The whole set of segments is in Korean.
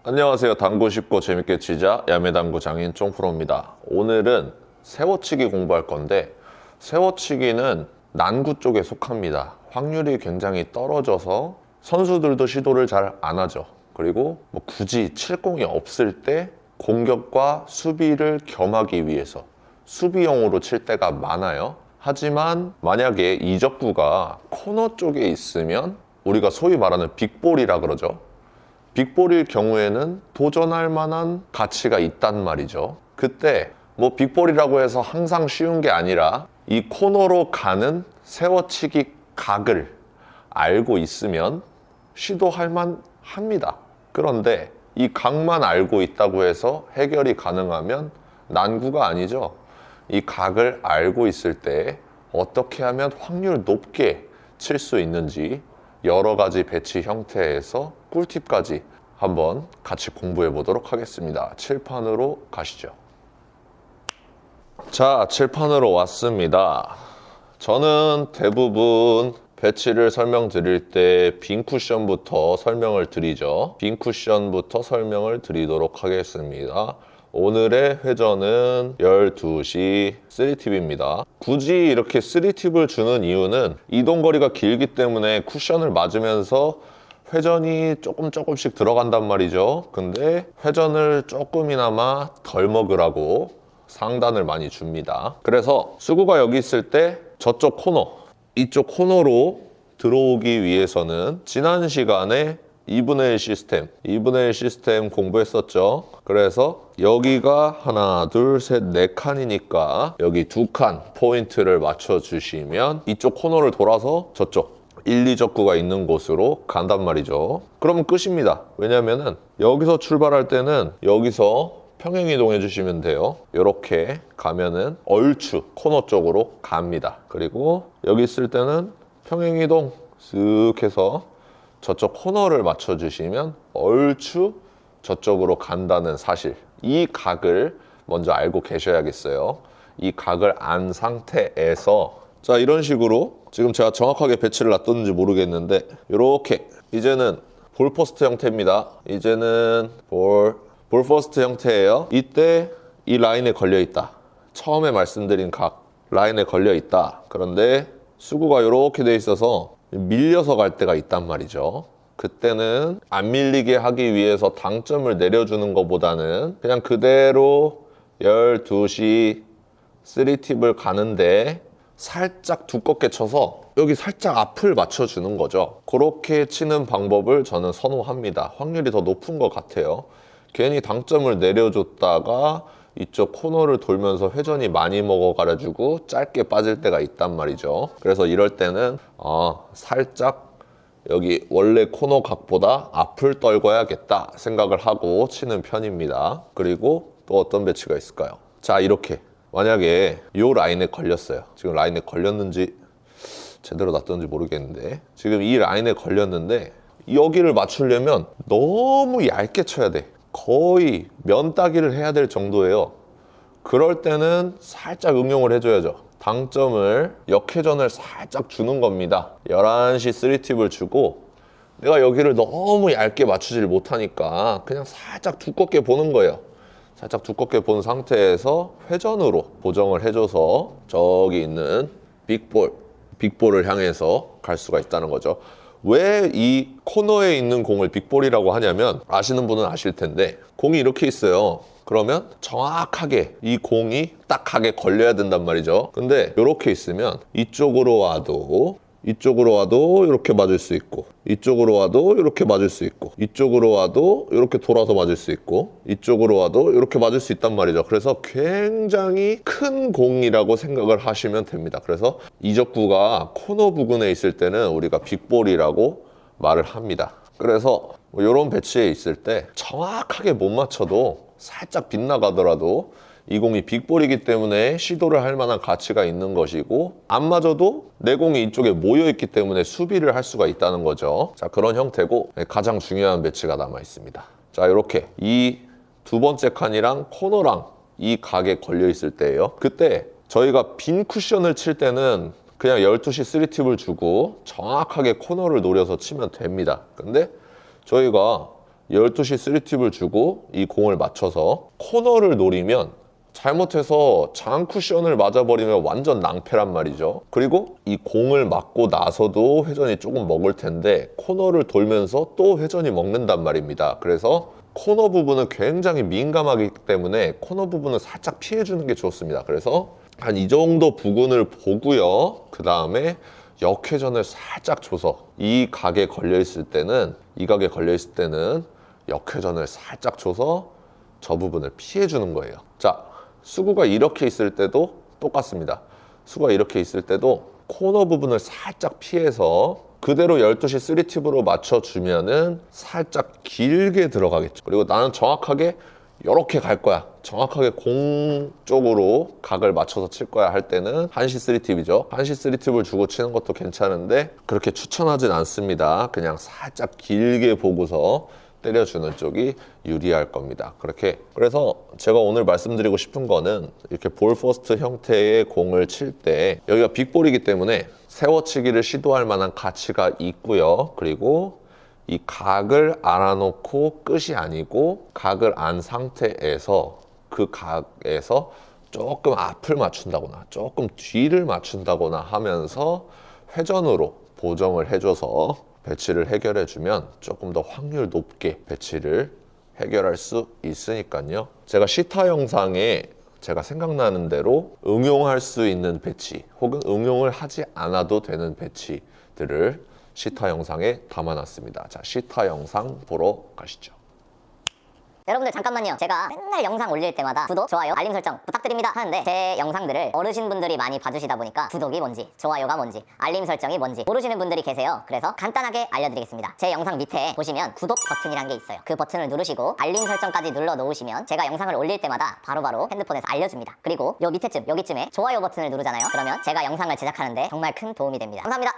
안녕하세요. 당구 쉽고 재밌게 치자 야매당구 장인 쫑프로입니다. 오늘은 세워치기 공부할 건데 세워치기는 난구 쪽에 속합니다. 확률이 굉장히 떨어져서 선수들도 시도를 잘 안 하죠. 그리고 굳이 칠 공이 없을 때 공격과 수비를 겸하기 위해서 수비용으로 칠 때가 많아요. 하지만 만약에 이적구가 코너 쪽에 있으면 우리가 소위 말하는 빅볼이라 그러죠. 빅볼일 경우에는 도전할 만한 가치가 있단 말이죠. 그때 빅볼이라고 해서 항상 쉬운 게 아니라 이 코너로 가는 세워치기 각을 알고 있으면 시도할 만 합니다. 그런데 이 각만 알고 있다고 해서 해결이 가능하면 난구가 아니죠. 이 각을 알고 있을 때 어떻게 하면 확률 높게 칠 수 있는지 여러 가지 배치 형태에서 꿀팁까지 한번 같이 공부해 보도록 하겠습니다. 칠판으로 가시죠. 자, 칠판으로 왔습니다. 저는 대부분 배치를 설명드릴 때 빈 쿠션부터 설명을 드리죠. 빈 쿠션부터 설명을 드리도록 하겠습니다. 오늘의 회전은 12시 3팁입니다. 굳이 이렇게 3팁을 주는 이유는 이동거리가 길기 때문에 쿠션을 맞으면서 회전이 조금씩 들어간단 말이죠. 근데 회전을 조금이나마 덜 먹으라고 상단을 많이 줍니다. 그래서 수구가 여기 있을 때 저쪽 코너, 이쪽 코너로 들어오기 위해서는 지난 시간에 2분의 1 시스템 공부했었죠. 그래서 여기가 하나, 둘, 셋, 네 칸이니까 여기 두 칸 포인트를 맞춰주시면 이쪽 코너를 돌아서 저쪽 1, 2적구가 있는 곳으로 간단 말이죠. 그러면 끝입니다. 왜냐면은 여기서 출발할 때는 여기서 평행 이동해 주시면 돼요. 이렇게 가면은 얼추 코너 쪽으로 갑니다. 그리고 여기 있을 때는 평행 이동 쓱 해서 저쪽 코너를 맞춰주시면 얼추 저쪽으로 간다는 사실, 이 각을 먼저 알고 계셔야겠어요. 이 각을 안 상태에서 자, 이런 식으로 지금 제가 정확하게 배치를 놨던지 모르겠는데 이렇게 이제는 볼 퍼스트 형태입니다. 이제는 볼 퍼스트 형태예요. 이때 이 라인에 걸려 있다. 처음에 말씀드린 각 라인에 걸려 있다. 그런데 수구가 이렇게 돼 있어서 밀려서 갈 때가 있단 말이죠. 그때는 안 밀리게 하기 위해서 당점을 내려주는 것보다는 그냥 그대로 12시 3팁을 가는데 살짝 두껍게 쳐서 여기 살짝 앞을 맞춰주는 거죠. 그렇게 치는 방법을 저는 선호합니다. 확률이 더 높은 것 같아요. 괜히 당점을 내려줬다가 이쪽 코너를 돌면서 회전이 많이 먹어가지고 짧게 빠질 때가 있단 말이죠. 그래서 이럴 때는 살짝 여기 원래 코너 각보다 앞을 떨궈야겠다 생각을 하고 치는 편입니다. 그리고 또 어떤 배치가 있을까요? 자, 이렇게 만약에 이 라인에 걸렸어요. 지금 라인에 걸렸는지 제대로 놨던지 모르겠는데 지금 이 라인에 걸렸는데 여기를 맞추려면 너무 얇게 쳐야 돼. 거의 면 따기를 해야 될 정도예요. 그럴 때는 살짝 응용을 해줘야죠. 당점을 역회전을 살짝 주는 겁니다. 11시 3팁을 주고 내가 여기를 너무 얇게 맞추질 못하니까 그냥 살짝 두껍게 보는 거예요. 살짝 두껍게 본 상태에서 회전으로 보정을 해줘서 저기 있는 빅볼을 향해서 갈 수가 있다는 거죠. 왜 이 코너에 있는 공을 빅볼이라고 하냐면 아시는 분은 아실 텐데 공이 이렇게 있어요. 그러면 정확하게 이 공이 딱 각에 걸려야 된단 말이죠. 근데 이렇게 있으면 이쪽으로 와도 이렇게 맞을 수 있고 이쪽으로 와도 이렇게 맞을 수 있고 이쪽으로 와도 이렇게 돌아서 맞을 수 있고 이쪽으로 와도 이렇게 맞을 수 있단 말이죠. 그래서 굉장히 큰 공이라고 생각을 하시면 됩니다. 그래서 이적구가 코너 부근에 있을 때는 우리가 빅볼이라고 말을 합니다. 그래서 이런 배치에 있을 때 정확하게 못 맞춰도 살짝 빗나가더라도 이 공이 빅볼이기 때문에 시도를 할 만한 가치가 있는 것이고 안 맞아도 내 공이 이쪽에 모여있기 때문에 수비를 할 수가 있다는 거죠. 자, 그런 형태고 가장 중요한 배치가 남아 있습니다. 자, 이렇게 이 두 번째 칸이랑 코너랑 이 각에 걸려 있을 때예요. 그때 저희가 빈 쿠션을 칠 때는 그냥 12시 3팁을 주고 정확하게 코너를 노려서 치면 됩니다. 근데 저희가 12시 3팁을 주고 이 공을 맞춰서 코너를 노리면 잘못해서 장 쿠션을 맞아버리면 완전 낭패란 말이죠. 그리고 이 공을 맞고 나서도 회전이 조금 먹을 텐데 코너를 돌면서 또 회전이 먹는단 말입니다. 그래서 코너 부분은 굉장히 민감하기 때문에 코너 부분은 살짝 피해주는 게 좋습니다. 그래서 한 이 정도 부근을 보고요. 그 다음에 역회전을 살짝 줘서 이 각에 걸려있을 때는 역회전을 살짝 줘서 저 부분을 피해주는 거예요. 자, 수구가 이렇게 있을 때도 똑같습니다. 수구가 이렇게 있을 때도 코너 부분을 살짝 피해서 그대로 12시 3팁으로 맞춰주면은 살짝 길게 들어가겠죠. 그리고 나는 정확하게 이렇게 갈 거야. 정확하게 공 쪽으로 각을 맞춰서 칠 거야 할 때는 1시 3팁이죠. 1시 3팁을 주고 치는 것도 괜찮은데 그렇게 추천하진 않습니다. 그냥 살짝 길게 보고서 때려주는 쪽이 유리할 겁니다. 그래서 제가 오늘 말씀드리고 싶은 거는 이렇게 볼 퍼스트 형태의 공을 칠 때 여기가 빅볼이기 때문에 세워치기를 시도할 만한 가치가 있고요. 그리고 이 각을 알아놓고 끝이 아니고 각을 안 상태에서 그 각에서 조금 앞을 맞춘다거나 조금 뒤를 맞춘다거나 하면서 회전으로 보정을 해줘서 배치를 해결해주면 조금 더 확률 높게 배치를 해결할 수 있으니까요. 제가 시타 영상에 제가 생각나는 대로 응용할 수 있는 배치 혹은 응용을 하지 않아도 되는 배치들을 시타 영상에 담아놨습니다. 자, 시타 영상 보러 가시죠. 여러분들 잠깐만요. 제가 맨날 영상 올릴 때마다 구독, 좋아요, 알림 설정 부탁드립니다 하는데 제 영상들을 어르신분들이 많이 봐주시다 보니까 구독이 뭔지, 좋아요가 뭔지, 알림 설정이 뭔지 모르시는 분들이 계세요. 그래서 간단하게 알려드리겠습니다. 제 영상 밑에 보시면 구독 버튼이란 게 있어요. 그 버튼을 누르시고 알림 설정까지 눌러 놓으시면 제가 영상을 올릴 때마다 바로바로 핸드폰에서 알려줍니다. 그리고 요 밑에쯤, 여기쯤에 좋아요 버튼을 누르잖아요. 그러면 제가 영상을 제작하는데 정말 큰 도움이 됩니다. 감사합니다.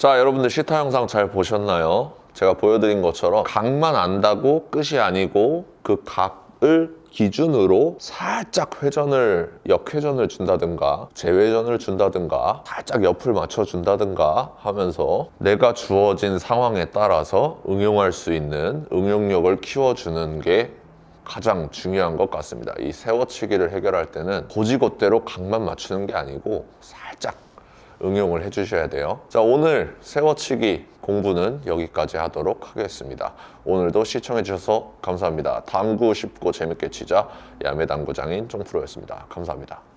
자, 여러분들 시타 영상 잘 보셨나요? 제가 보여드린 것처럼 각만 안다고 끝이 아니고 그 각을 기준으로 살짝 역회전을 준다든가 재회전을 준다든가 살짝 옆을 맞춰준다든가 하면서 내가 주어진 상황에 따라서 응용할 수 있는 응용력을 키워주는 게 가장 중요한 것 같습니다. 이 세워치기를 해결할 때는 고지곳대로 각만 맞추는 게 아니고 살짝 응용을 해주셔야 돼요. 자, 오늘 세워치기 공부는 여기까지 하도록 하겠습니다. 오늘도 시청해주셔서 감사합니다. 당구 쉽고 재밌게 치자 야매당구장인 쫑프로였습니다. 감사합니다.